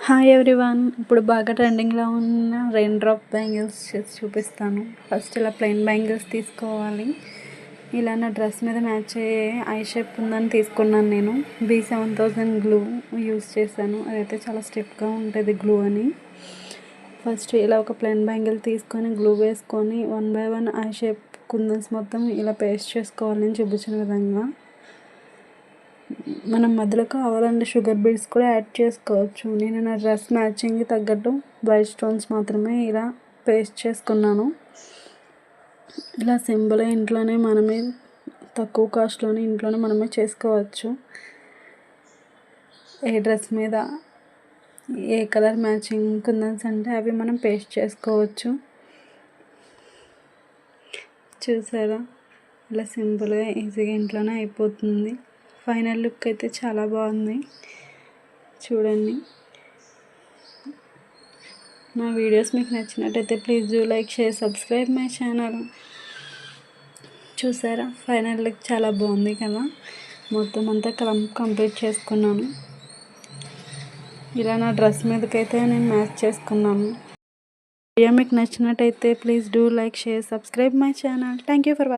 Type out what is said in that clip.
Hi everyone, ఇప్పుడు బాగా ట్రెండింగ్లో ఉన్న రెయిన్ డ్రాప్ బ్యాంగిల్స్ చేసి చూపిస్తాను. ఫస్ట్ ఇలా ప్లెయిన్ బ్యాంగిల్స్ తీసుకోవాలి. ఇలా నా డ్రెస్ మీద మ్యాచ్ అయ్యే ఐ షేప్ ఉందని తీసుకున్నాను. నేను B7000 గ్లూ యూస్ చేశాను. అదైతే చాలా స్టిఫ్గా ఉంటుంది గ్లూ అని. ఫస్ట్ ఇలా ఒక ప్లెయిన్ బ్యాంగిల్ తీసుకొని గ్లూ వేసుకొని 1 by 1 ఐ షేప్ కుందన్స్ మొత్తం ఇలా పేస్ట్ చేసుకోవాలి నేను చూపించిన విధంగా. మనం మధ్యలో కావాలంటే షుగర్ బీడ్స్ కూడా యాడ్ చేసుకోవచ్చు. నేను నా డ్రెస్ మ్యాచింగ్కి తగ్గట్టు వైట్ స్టోన్స్ మాత్రమే ఇలా పేస్ట్ చేసుకున్నాను. ఇలా సింపుల్ ఇంట్లోనే మనమే తక్కువ కాస్ట్లోనే ఇంట్లోనే మనమే చేసుకోవచ్చు. ఏ డ్రెస్ మీద ఏ కలర్ మ్యాచింగ్ కుందన్స్ అంటే అవి మనం పేస్ట్ చేసుకోవచ్చు. చూసారా, ఇలా సింపుల్గా ఈజీగా ఇంట్లోనే అయిపోతుంది. ఫైనల్ లుక్ అయితే చాలా బాగుంది, చూడండి. నా వీడియోస్ మీకు నచ్చినట్టయితే please do like, share, subscribe my channel. చూసారా, ఫైనల్ లుక్ చాలా బాగుంది కదా. మొత్తం అంతా కంప్లీట్ చేసుకున్నాను. ఇలా నా డ్రెస్ మీదకైతే నేను మ్యాచ్ చేసుకున్నాను. వీడియో మీకు నచ్చినట్టయితే please do like, share, subscribe my channel. Thank you for watching.